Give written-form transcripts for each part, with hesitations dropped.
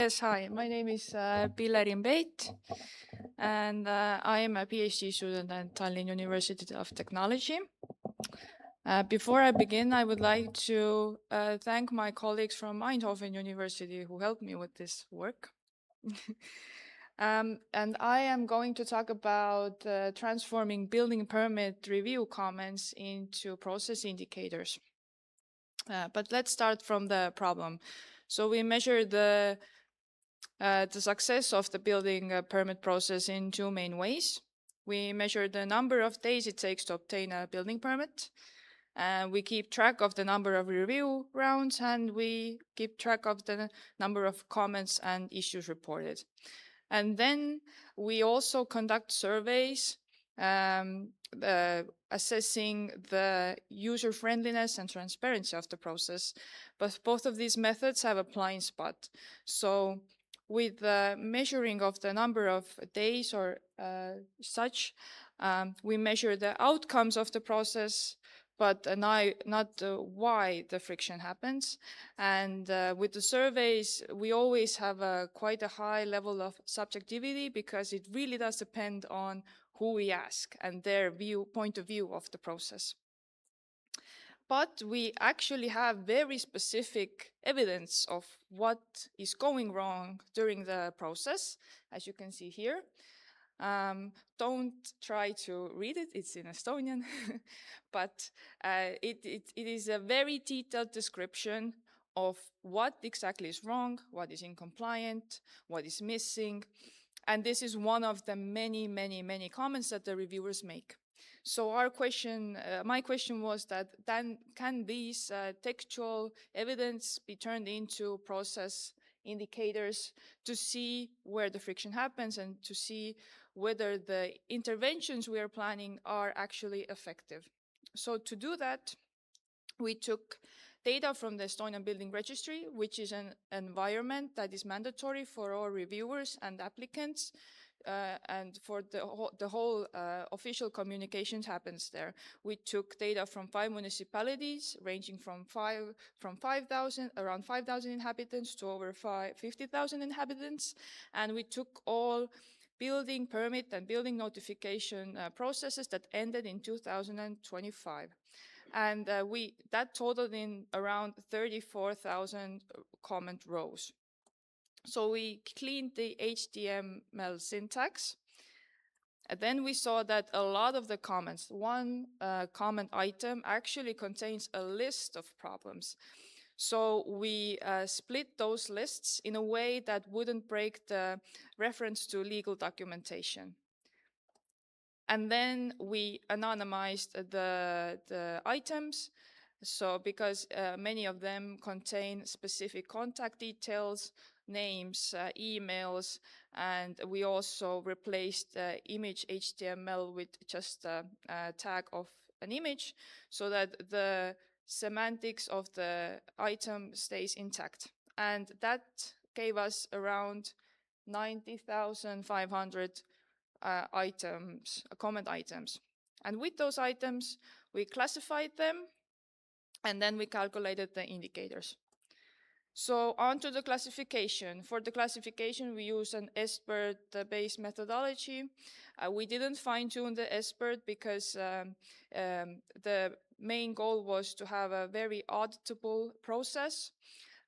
Yes, hi. My name is Pille-Riin and I am a PhD student at Tallinn University of Technology. Before I begin, I would like to thank my colleagues from Eindhoven University who helped me with this work. And I am going to talk about transforming building permit review comments into process indicators. But let's start from the problem. So we measure the success of the building permit process in two main ways. We measure the number of days it takes to obtain a building permit. We keep track of the number of review rounds, and we keep track of the number of comments and issues reported. And then we also conduct surveys assessing the user friendliness and transparency of the process. But both of these methods have a blind spot. So with the measuring of the number of days or such, we measure the outcomes of the process, but not why the friction happens. And with the surveys, we always have quite a high level of subjectivity because it really does depend on who we ask and their point of view of the process. But we actually have very specific evidence of what is going wrong during the process, as you can see here. Don't try to read it, it's in Estonian, but it is a very detailed description of what exactly is wrong, what is incompliant, what is missing. And this is one of the many comments that the reviewers make. So my question was that then can these textual evidence be turned into process indicators to see where the friction happens and to see whether the interventions we are planning are actually effective. So to do that, we took data from the Estonian Building Registry, which is an environment that is mandatory for all reviewers and applicants, and for the whole official communications happens there. We took data from 5 municipalities, ranging from 5,000, around 5,000 inhabitants to over 50,000 inhabitants, and we took all building permit and building notification processes that ended in 2025. And that totaled in around 34,000 comment rows. So we cleaned the HTML syntax. And then we saw that a lot of the comments, one comment item actually contains a list of problems. So we split those lists in a way that wouldn't break the reference to legal documentation. And then we anonymized the items. So because many of them contain specific contact details, names, emails, and we also replaced image HTML with just a tag of an image so that the semantics of the item stays intact. And that gave us around 90,500 comment items. And with those items, we classified them, and then we calculated the indicators. So on to the classification. For the classification, we use an EstBERT-based methodology. We didn't fine-tune the EstBERT because the main goal was to have a very auditable process.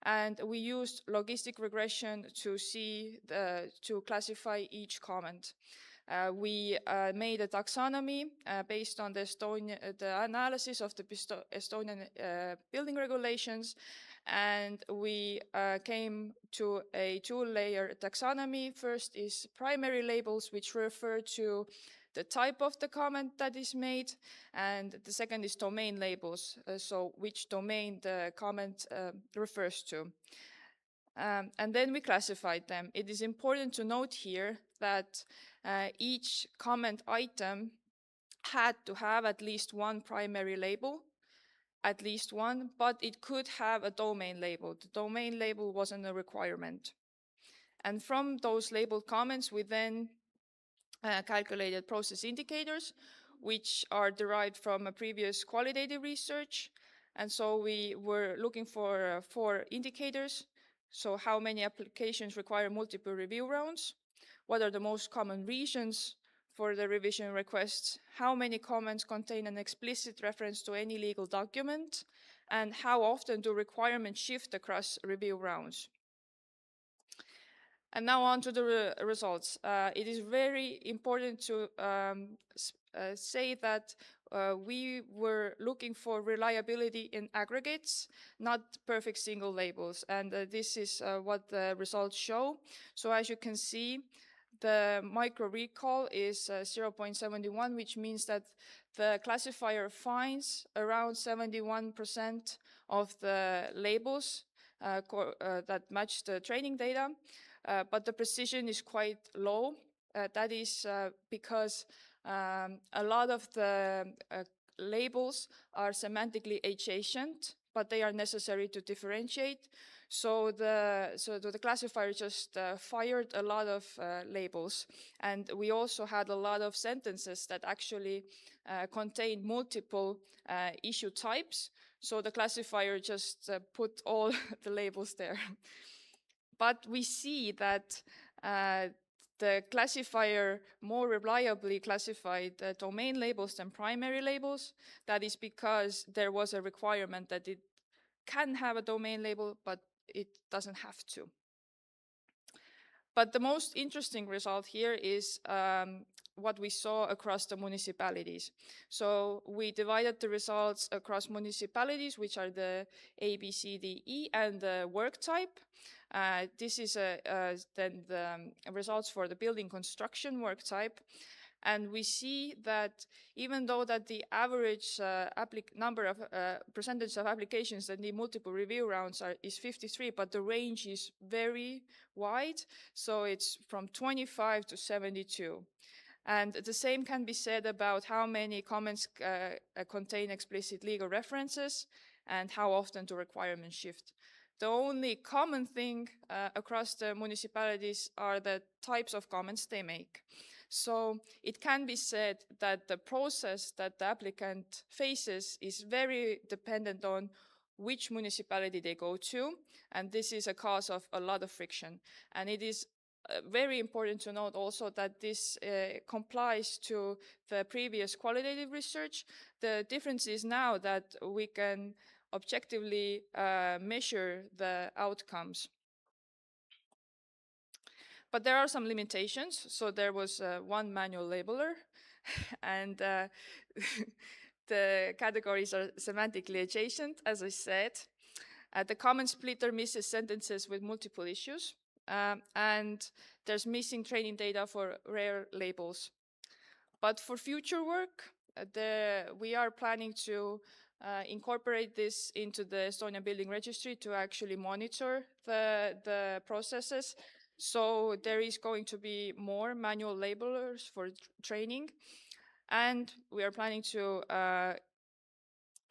And we used logistic regression to classify each comment. We made a taxonomy based on the analysis of the Estonian building regulations, and we came to a two-layer taxonomy. First is primary labels, which refer to the type of the comment that is made, and the second is domain labels, so which domain the comment refers to. And then we classified them. It is important to note here that each comment item had to have at least one primary label, at least one, but it could have a domain label. The domain label wasn't a requirement. And from those labeled comments, we then calculated process indicators, which are derived from a previous qualitative research. And so we were looking for 4 indicators. So how many applications require multiple review rounds? What are the most common reasons for the revision requests? How many comments contain an explicit reference to any legal document? And how often do requirements shift across review rounds? And now on to the results. It is very important to say that we were looking for reliability in aggregates, not perfect single labels. And this is what the results show. So as you can see, the micro recall is 0.71, which means that the classifier finds around 71% of the labels that match the training data. But the precision is quite low. That is because a lot of the labels are semantically adjacent, but they are necessary to differentiate. So the classifier just fired a lot of labels. And we also had a lot of sentences that actually contained multiple issue types. So the classifier just put all the labels there. But we see that the classifier more reliably classified domain labels than primary labels. That is because there was a requirement that it can have a domain label, but it doesn't have to. But the most interesting result here is what we saw across the municipalities. So we divided the results across municipalities, which are the A, B, C, D, E, and the work type. This is then the results for the building construction work type. And we see that even though that the average number of percentage of applications that need multiple review rounds is 53, but the range is very wide. So it's from 25 to 72. And the same can be said about how many comments contain explicit legal references and how often do requirements shift. The only common thing across the municipalities are the types of comments they make. So it can be said that the process that the applicant faces is very dependent on which municipality they go to, and this is a cause of a lot of friction. And it is very important to note also that this complies to the previous qualitative research. The difference is now that we can objectively measure the outcomes. But there are some limitations. So there was one manual labeler, and the categories are semantically adjacent, as I said. The comment splitter misses sentences with multiple issues, and there's missing training data for rare labels. But for future work, we are planning to incorporate this into the Estonia Building Registry to actually monitor the processes. So there is going to be more manual labelers for training. And we are planning to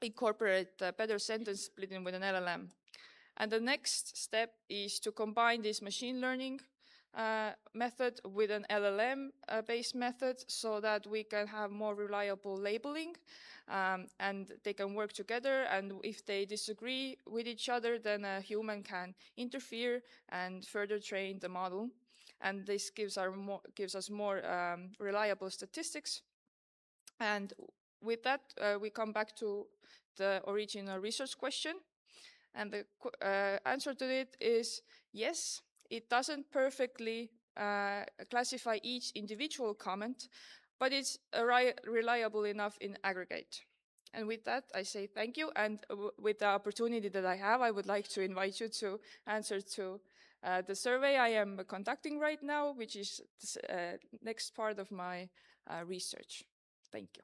incorporate better sentence splitting with an LLM. And the next step is to combine this machine learning method with an LLM-based method so that we can have more reliable labeling and they can work together. And if they disagree with each other, then a human can interfere and further train the model. And this gives us more reliable statistics. And with that, we come back to the original research question. And the answer to it is yes, it doesn't perfectly classify each individual comment, but it's reliable enough in aggregate. And with that, I say thank you. And with the opportunity that I have, I would like to invite you to answer to the survey I am conducting right now, which is the next part of my research. Thank you.